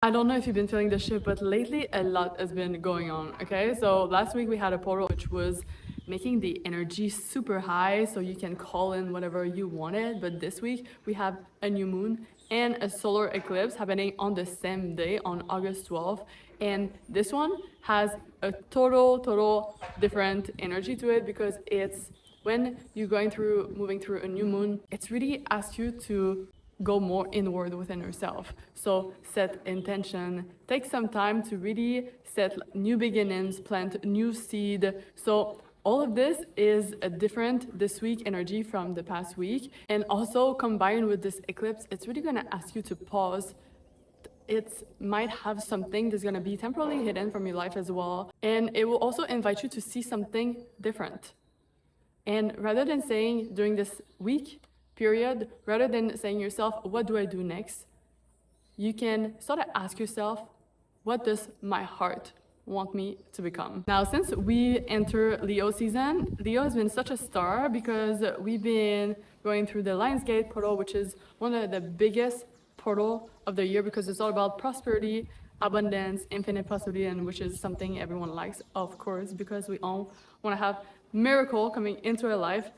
I don't know if you've been feeling this shit, but lately a lot has been going on, okay? So last week we had a portal which was making the energy super high so you can call in whatever you wanted. But this week we have a new moon and a solar eclipse happening on the same day on August 12th. And this one has a total different energy to it because it's when you're moving through a new moon, it's really asks you to go more inward within yourself. So set intention, take some time to really set new beginnings, plant new seed. So all of this is a different this week energy from the past week. And also combined with this eclipse, it's really gonna ask you to pause. It might have something that's gonna be temporarily hidden from your life as well. And it will also invite you to see something different. And rather than saying during this week, period, rather than saying yourself, what do I do next? You can sort of ask yourself, what does my heart want me to become? Now, since we enter Leo season, Leo has been such a star because we've been going through the Lionsgate portal, which is one of the biggest portal of the year because it's all about prosperity, abundance, infinite possibility, and which is something everyone likes, of course, because we all want to have miracle coming into our life.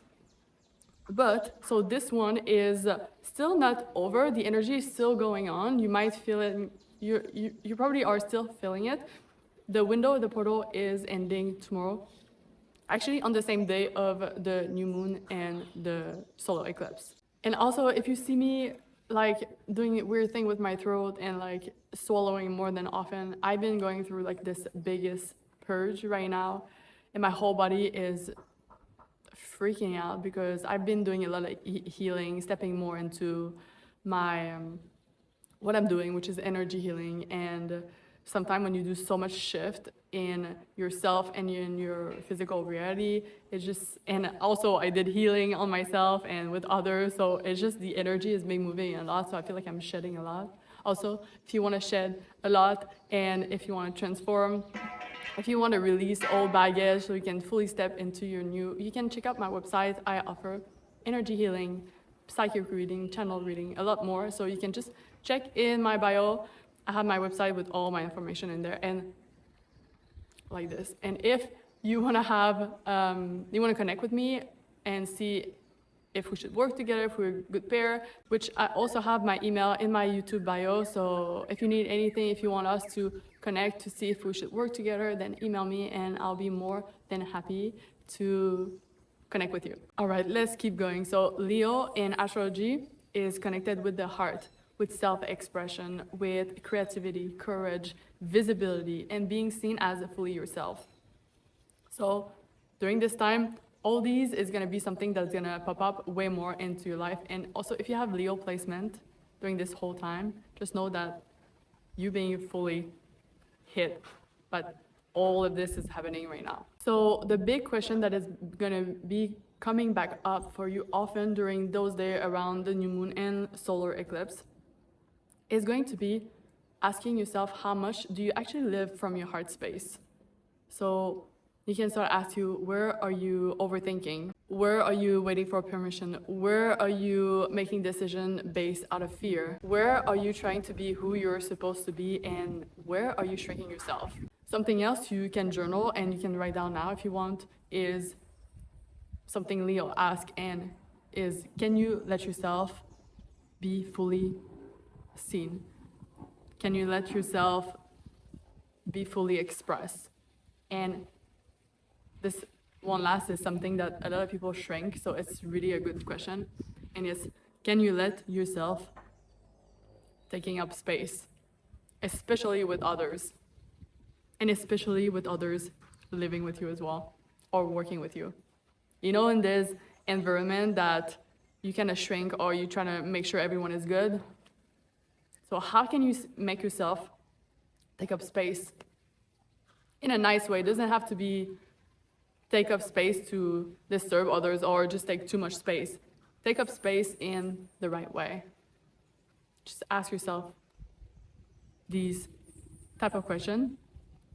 But so this one is still not over. The energy is still going on. You might feel it. You probably are still feeling it. The window of the portal is ending tomorrow, actually on the same day of the new moon and the solar eclipse. And also, if you see me like doing a weird thing with my throat and like swallowing more than often, I've been going through like this biggest purge right now, and my whole body is freaking out because I've been doing a lot of healing, stepping more into my what I'm doing, which is energy healing. And sometimes when you do so much shift in yourself and in your physical reality, it's just, and also I did healing on myself and with others, so it's just the energy is being moving a lot, so I feel like I'm shedding a lot. Also, if you want to shed a lot and if you want to transform, if you want to release old baggage so you can fully step into your new, you can check out my website. I offer energy healing, psychic reading, channel reading, a lot more. So you can just check in my bio. I have my website with all my information in there and like this. And if you want to have, you want to connect with me and see if we should work together, if we're a good pair, which I also have my email in my YouTube bio. So if you need anything, if you want us to connect to see if we should work together, then email me and I'll be more than happy to connect with you. All right, let's keep going. So Leo in astrology is connected with the heart, with self-expression, with creativity, courage, visibility, and being seen as fully yourself. So during this time, all these is going to be something that's going to pop up way more into your life. And also, if you have Leo placement during this whole time, just know that you being fully hit, but all of this is happening right now. So the big question that is going to be coming back up for you often during those days around the new moon and solar eclipse is going to be asking yourself, how much do you actually live from your heart space? So you can start ask you, where are you overthinking? Where are you waiting for permission? Where are you making decisions based out of fear? Where are you trying to be who you're supposed to be? And where are you shrinking yourself? Something else you can journal and you can write down now if you want is something Leo asked, and is, can you let yourself be fully seen? Can you let yourself be fully expressed? And this one last is something that a lot of people shrink, so it's really a good question. And it's, can you let yourself taking up space, especially with others, and especially with others living with you as well, or working with you. You know, in this environment that you kind of shrink or you're trying to make sure everyone is good. So how can you make yourself take up space in a nice way? It doesn't have to be take up space to disturb others or just take too much space. Take up space in the right way. Just ask yourself these type of questions.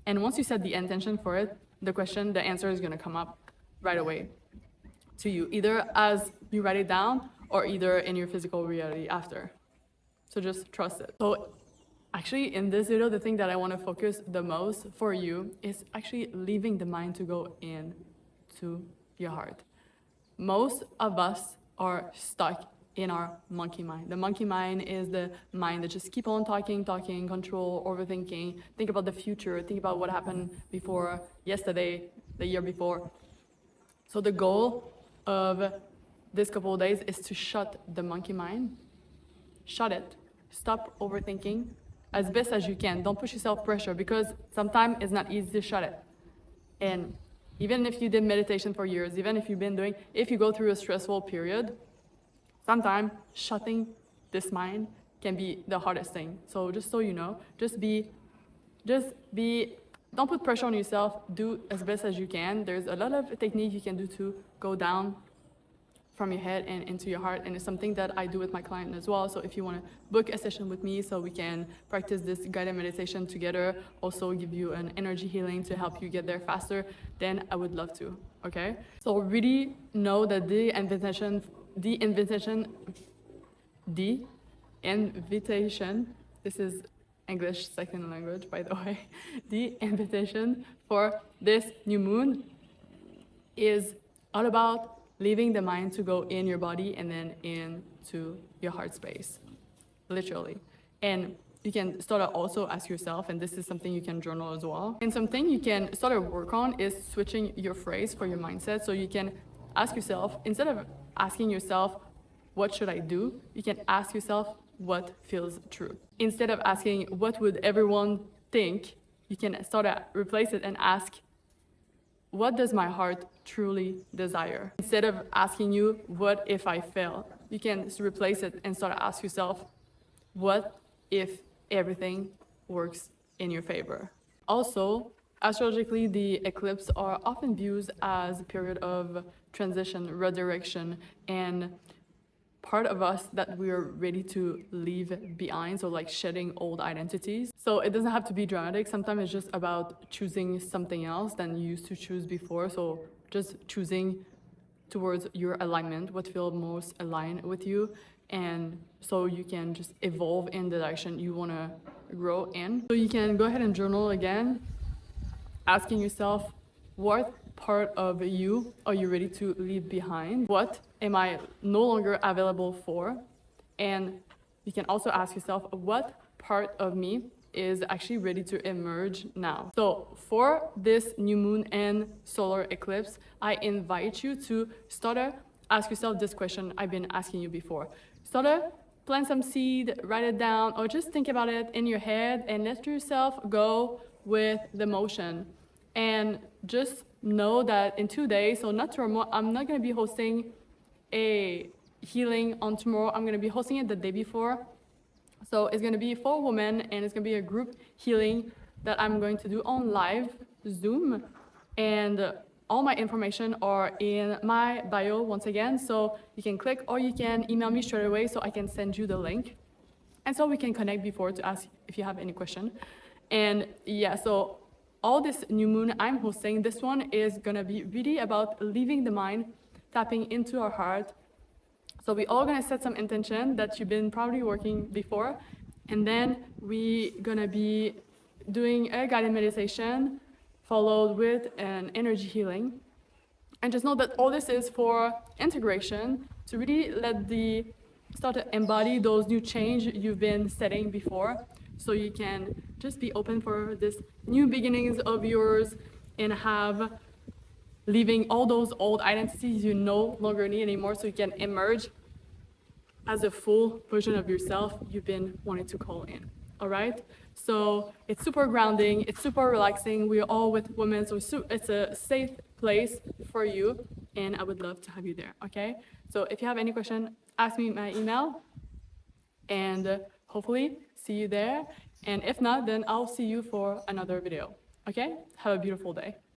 And once you set the intention for it, the answer is going to come up right away to you, either as you write it down or either in your physical reality after. So just trust it. So Actually, in this video, the thing that I want to focus the most for you is actually leaving the mind to go in to your heart. Most of us are stuck in our monkey mind. The monkey mind is the mind that just keep on talking, control, overthinking, think about the future, think about what happened before, yesterday, the year before. So the goal of this couple of days is to shut the monkey mind. Shut it. Stop overthinking as best as you can. Don't push yourself pressure, because sometimes it's not easy to shut it. And even if you did meditation for years, even if if you go through a stressful period, sometimes shutting this mind can be the hardest thing. So just so you know, don't put pressure on yourself. Do as best as you can. There's a lot of technique you can do to go down from your head and into your heart, and it's something that I do with my client as well. So if you want to book a session with me so we can practice this guided meditation together, also give you an energy healing to help you get there faster, then I would love to. Okay, so really know that the invitation, this is English second language, by the way, the invitation for this new moon is all about leaving the mind to go in your body and then into your heart space, literally. And you can start to also ask yourself, and this is something you can journal as well, and something you can start to work on is switching your phrase for your mindset. So you can ask yourself, instead of asking yourself, what should I do? You can ask yourself, what feels true? Instead of asking, what would everyone think? You can start to replace it and ask, what does my heart truly desire? Instead of asking you, what if I fail? You can replace it and start to ask yourself, what if everything works in your favor? Also, astrologically, the eclipses are often viewed as a period of transition, redirection, and part of us that we're ready to leave behind, so like shedding old identities. So it doesn't have to be dramatic. Sometimes it's just about choosing something else than you used to choose before. So just choosing towards your alignment, what feels most aligned with you, and so you can just evolve in the direction you want to grow in. So you can go ahead and journal again, asking yourself, what part of you are you ready to leave behind? What am I no longer available for? And you can also ask yourself, what part of me is actually ready to emerge now? So for this new moon and solar eclipse, I invite you to start to ask yourself this question I've been asking you before. Start to plant some seed, write it down, or just think about it in your head and let yourself go with the motion. And just know that in 2 days, so not tomorrow, I'm not going to be hosting a healing on tomorrow. I'm going to be hosting it the day before. So it's going to be for women, and it's going to be a group healing that I'm going to do on live Zoom. And all my information are in my bio once again. So you can click, or you can email me straight away so I can send you the link. And so we can connect before to ask if you have any question. And yeah, so all this new moon I'm hosting, this one is gonna be really about leaving the mind, tapping into our heart. So we all gonna set some intention that you've been probably working before, and then we gonna be doing a guided meditation followed with an energy healing. And just know that all this is for integration, to really start to embody those new change you've been setting before, so you can just be open for this new beginnings of yours and leaving all those old identities you no longer need anymore, so you can emerge as a full version of yourself you've been wanting to call in. All right? So it's super grounding, it's super relaxing. We're all with women, so it's a safe place for you, and I would love to have you there. Okay? So if you have any question, ask me my email, and hopefully see you there. And if not, then I'll see you for another video. Okay? Have a beautiful day.